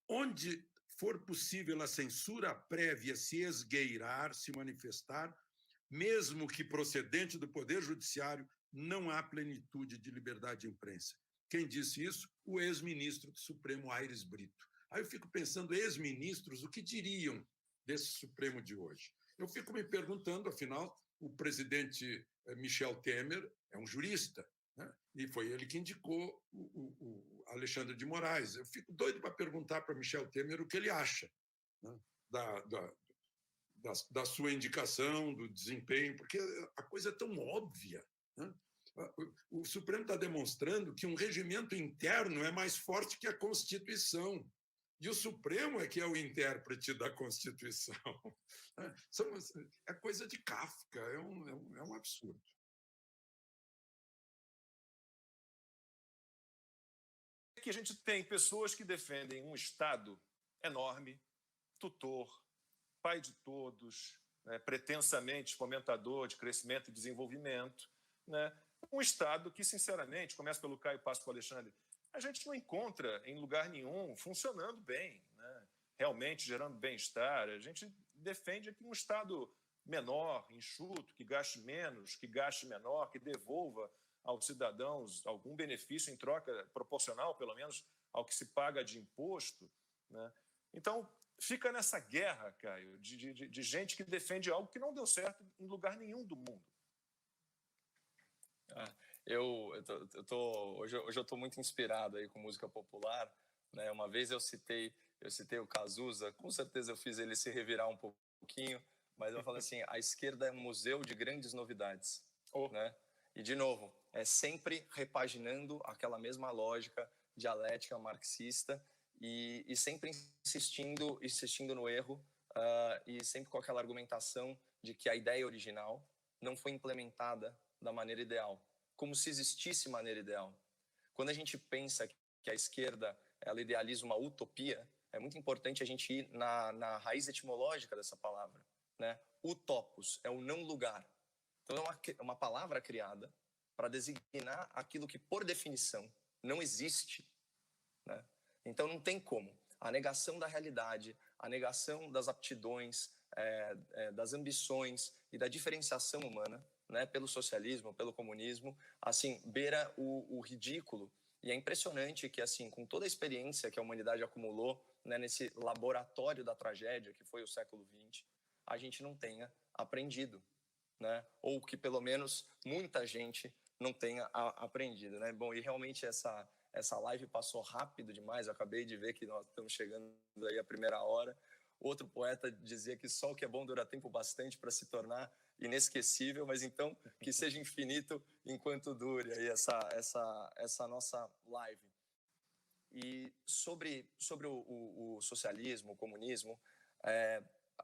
onde for possível a censura prévia se esgueirar, se manifestar, mesmo que procedente do Poder Judiciário, não há plenitude de liberdade de imprensa. Quem disse isso? O ex-ministro do Supremo, Aires Brito. Aí eu fico pensando, ex-ministros, o que diriam desse Supremo de hoje? Eu fico me perguntando, afinal, o presidente Michel Temer é um jurista, né? E foi ele que indicou o Alexandre de Moraes. Eu fico doido para perguntar para Michel Temer o que ele acha, né, da sua indicação, do desempenho, porque a coisa é tão óbvia, né? O Supremo está demonstrando que um regimento interno é mais forte que a Constituição. E o Supremo é que é o intérprete da Constituição. É coisa de Kafka, é um absurdo. Que a gente tem pessoas que defendem um Estado enorme, tutor, pai de todos, né, pretensamente fomentador de crescimento e desenvolvimento, né? Um Estado que, sinceramente, começa pelo Caio e passa para o Alexandre, a gente não encontra em lugar nenhum funcionando bem, né? Realmente gerando bem-estar. A gente defende aqui um Estado menor, enxuto, que gaste menos, que gaste menor, que devolva aos cidadãos algum benefício em troca, proporcional, pelo menos, ao que se paga de imposto, né? Então, fica nessa guerra, Caio, de gente que defende algo que não deu certo em lugar nenhum do mundo. Hoje eu estou muito inspirado aí com música popular, né? Uma vez eu citei o Cazuza, com certeza eu fiz ele se revirar um pouquinho, mas eu falo assim, a esquerda é um museu de grandes novidades, né? E, de novo, é sempre repaginando aquela mesma lógica dialética marxista e sempre insistindo no erro, e sempre com aquela argumentação de que a ideia original não foi implementada da maneira ideal, como se existisse maneira ideal. Quando a gente pensa que a esquerda ela idealiza uma utopia, é muito importante a gente ir na raiz etimológica dessa palavra, né? Utopos é o não lugar. Então, é uma palavra criada para designar aquilo que, por definição, não existe, né? Então, não tem como. A negação da realidade, a negação das aptidões, das ambições e da diferenciação humana, né, pelo socialismo, pelo comunismo, assim, beira o ridículo. E é impressionante que, assim, com toda a experiência que a humanidade acumulou, né, nesse laboratório da tragédia, que foi o século XX, a gente não tenha aprendido, né? Ou que, pelo menos, muita gente não tenha aprendido, né? Bom, e realmente essa live passou rápido demais, eu acabei de ver que nós estamos chegando aí à primeira hora. Outro poeta dizia que só o que é bom dura tempo bastante para se tornar inesquecível, mas então que seja infinito enquanto dure aí essa nossa live. E sobre o socialismo, o comunismo,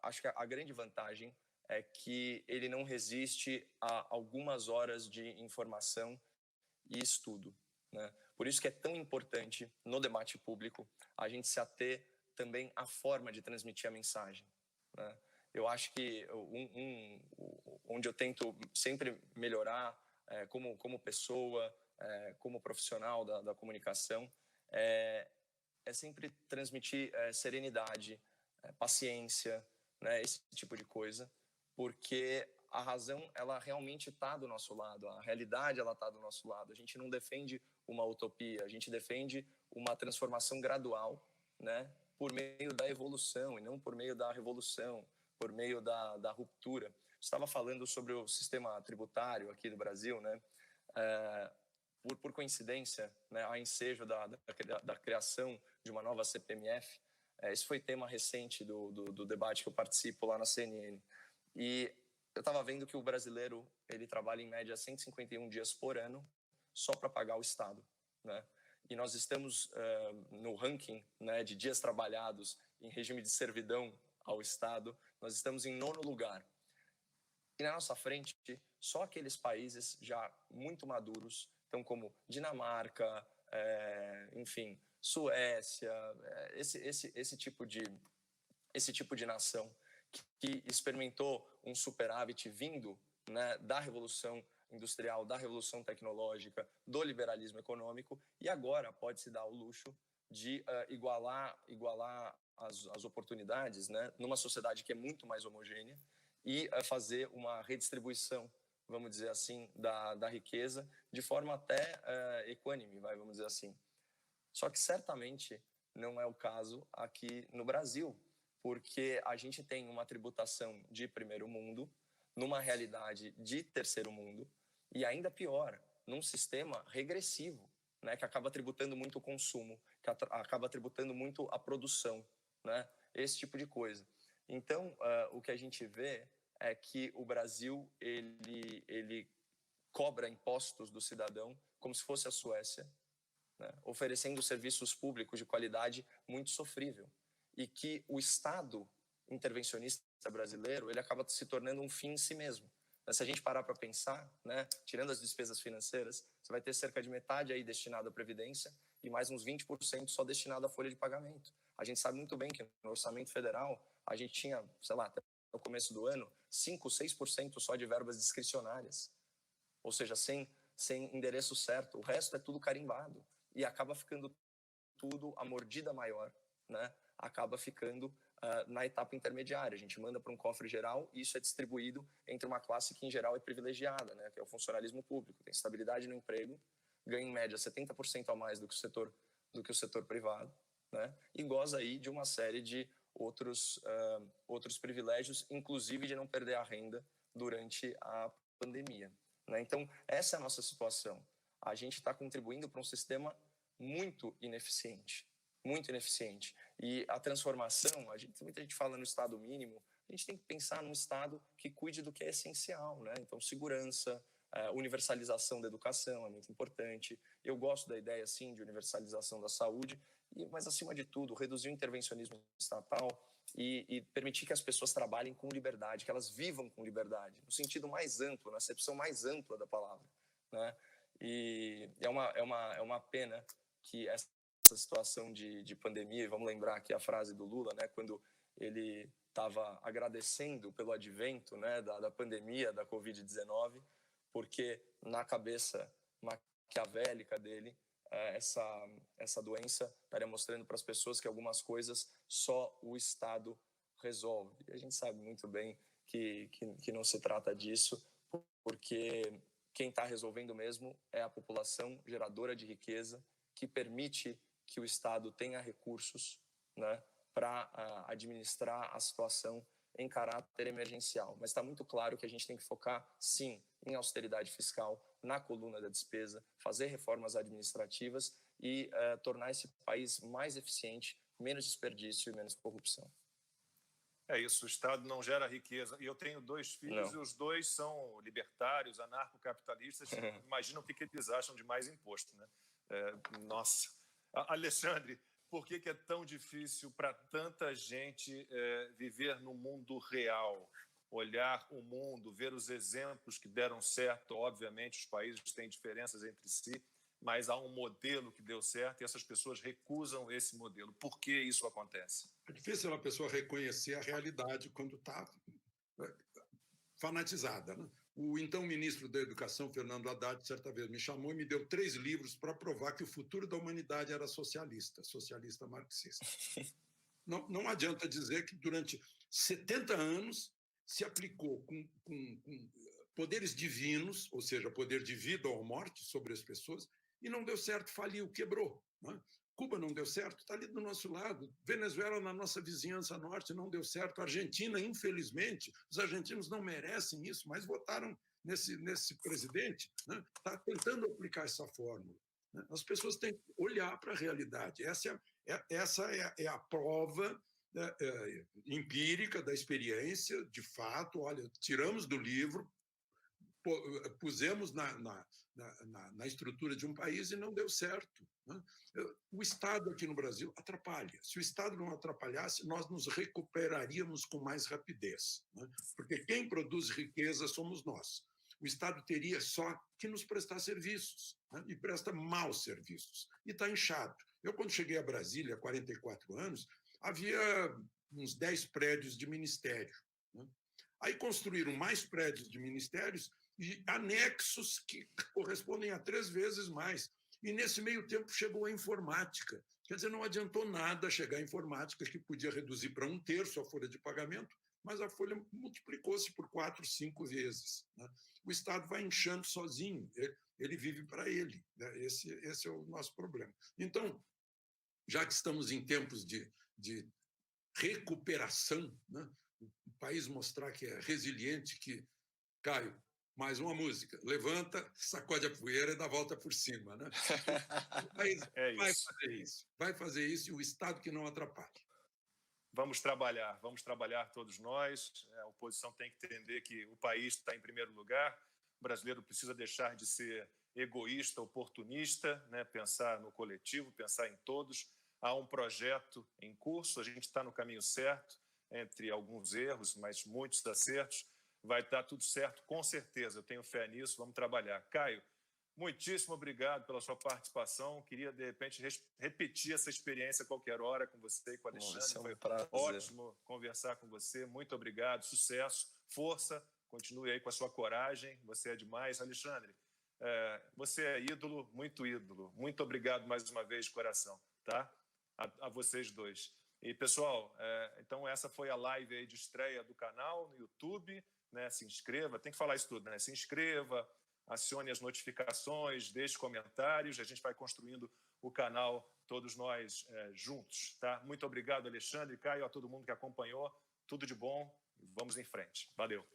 acho que a grande vantagem é que ele não resiste a algumas horas de informação e estudo, né? Por isso que é tão importante, no debate público, a gente se ater também à forma de transmitir a mensagem, né? Eu acho que onde eu tento sempre melhorar como pessoa, como profissional da comunicação, é sempre transmitir serenidade, paciência, né, esse tipo de coisa, porque a razão ela realmente está do nosso lado, a realidade ela está do nosso lado. A gente não defende uma utopia, a gente defende uma transformação gradual, né, por meio da evolução e não por meio da revolução, por meio da ruptura. Você estava falando sobre o sistema tributário aqui do Brasil, né? Por coincidência, né, a ensejo da criação de uma nova CPMF, esse foi tema recente do debate que eu participo lá na CNN. E eu estava vendo que o brasileiro ele trabalha em média 151 dias por ano só para pagar o Estado, né? E nós estamos no ranking, né, de dias trabalhados em regime de servidão ao Estado, nós estamos em 9º lugar. E na nossa frente, só aqueles países já muito maduros, então como Dinamarca, enfim, Suécia, esse tipo de nação que experimentou um superávit vindo, né, da Revolução Industrial, da Revolução Tecnológica, do liberalismo econômico, e agora pode se dar o luxo de igualar as oportunidades, né, numa sociedade que é muito mais homogênea e fazer uma redistribuição, vamos dizer assim, da riqueza, de forma até equânime, vamos dizer assim. Só que certamente não é o caso aqui no Brasil, porque a gente tem uma tributação de primeiro mundo, numa realidade de terceiro mundo, e ainda pior, num sistema regressivo, né, que acaba tributando muito o consumo, que acaba tributando muito a produção, né, esse tipo de coisa. Então, o que a gente vê é que o Brasil ele cobra impostos do cidadão como se fosse a Suécia, né, oferecendo serviços públicos de qualidade muito sofrível, e que o Estado intervencionista brasileiro ele acaba se tornando um fim em si mesmo. Se a gente parar para pensar, né, tirando as despesas financeiras, você vai ter cerca de metade aí destinado à previdência e mais uns 20% só destinado à folha de pagamento. A gente sabe muito bem que no orçamento federal a gente tinha, sei lá, até no começo do ano, 5, 6% só de verbas discricionárias, ou seja, sem endereço certo. O resto é tudo carimbado e acaba ficando tudo, a mordida maior, né, acaba ficando na etapa intermediária. A gente manda para um cofre geral e isso é distribuído entre uma classe que, em geral, é privilegiada, né, que é o funcionalismo público. Tem estabilidade no emprego, ganha, em média, 70% a mais do que o setor privado, né, e goza aí de uma série de outros privilégios, inclusive de não perder a renda durante a pandemia, né? Então, essa é a nossa situação. A gente está contribuindo para um sistema muito ineficiente. Muito ineficiente. E a transformação, muita gente fala no Estado mínimo, a gente tem que pensar num Estado que cuide do que é essencial, né? Então, segurança, universalização da educação é muito importante. Eu gosto da ideia, sim, de universalização da saúde, mas, acima de tudo, reduzir o intervencionismo estatal e permitir que as pessoas trabalhem com liberdade, que elas vivam com liberdade, no sentido mais amplo, na acepção mais ampla da palavra, né? E é uma pena que essa situação de pandemia, e vamos lembrar aqui a frase do Lula, né, quando ele estava agradecendo pelo advento, né, da pandemia, da Covid-19, porque na cabeça maquiavélica dele, essa doença estaria mostrando para as pessoas que algumas coisas só o Estado resolve. E a gente sabe muito bem que não se trata disso, porque quem está resolvendo mesmo é a população geradora de riqueza, que permite que o Estado tenha recursos, né, para administrar a situação em caráter emergencial. Mas está muito claro que a gente tem que focar, sim, em austeridade fiscal, na coluna da despesa, fazer reformas administrativas e tornar esse país mais eficiente, menos desperdício e menos corrupção. É isso, o Estado não gera riqueza. E eu tenho 2 filhos, e os 2 são libertários, anarcocapitalistas. Imagina o que eles acham de mais imposto, né? Nossa. Alexandre, por que é tão difícil para tanta gente viver no mundo real? Olhar o mundo, ver os exemplos que deram certo. Obviamente, os países têm diferenças entre si, mas há um modelo que deu certo e essas pessoas recusam esse modelo. Por que isso acontece? É difícil a pessoa reconhecer a realidade quando está fanatizada, né? O então ministro da Educação, Fernando Haddad, certa vez me chamou e me deu 3 livros para provar que o futuro da humanidade era socialista marxista. Não adianta dizer que durante 70 anos se aplicou com poderes divinos, ou seja, poder de vida ou morte sobre as pessoas, e não deu certo, faliu, quebrou, né? Cuba não deu certo, está ali do nosso lado. Venezuela, na nossa vizinhança norte, não deu certo. Argentina, infelizmente, os argentinos não merecem isso, mas votaram nesse presidente, né? Está tentando aplicar essa fórmula, né? As pessoas têm que olhar para a realidade. Essa é a prova empírica da experiência, de fato. Olha, tiramos do livro, pusemos na estrutura de um país e não deu certo, né? O Estado aqui no Brasil atrapalha. Se o Estado não atrapalhasse, nós nos recuperaríamos com mais rapidez, né? Porque quem produz riqueza somos nós. O Estado teria só que nos prestar serviços, né? E presta maus serviços. E está inchado. Eu, quando cheguei a Brasília, há 44 anos, havia uns 10 prédios de ministério, né? Aí construíram mais prédios de ministérios e anexos que correspondem a 3 vezes mais. E, nesse meio tempo, chegou a informática. Quer dizer, não adiantou nada chegar a informática, que podia reduzir para 1/3 a folha de pagamento, mas a folha multiplicou-se por 4, 5 vezes, né? O Estado vai inchando sozinho, ele vive para ele, né? Esse é o nosso problema. Então, já que estamos em tempos de recuperação, né? O país mostrar que é resiliente, que, Caio, mais uma música, levanta, sacode a poeira e dá a volta por cima, né? O país vai fazer isso e o Estado que não atrapalhe. Vamos trabalhar todos nós. A oposição tem que entender que o país está em primeiro lugar. O brasileiro precisa deixar de ser egoísta, oportunista, né? Pensar no coletivo, pensar em todos. Há um projeto em curso, a gente está no caminho certo, entre alguns erros, mas muitos acertos. Vai dar tudo certo, com certeza, eu tenho fé nisso, vamos trabalhar. Caio, muitíssimo obrigado pela sua participação. Queria, de repente, repetir essa experiência a qualquer hora com você e com o Alexandre. Foi ótimo conversar com você. Muito obrigado, sucesso, força. Continue aí com a sua coragem. Você é demais. Alexandre, você é ídolo. Muito obrigado mais uma vez de coração, tá? A vocês dois. E, pessoal, então essa foi a live aí de estreia do canal no YouTube, né? Se inscreva, tem que falar isso tudo, né? Se inscreva, acione as notificações, deixe comentários, a gente vai construindo o canal, todos nós juntos, tá? Muito obrigado, Alexandre, Caio, a todo mundo que acompanhou, tudo de bom, vamos em frente. Valeu.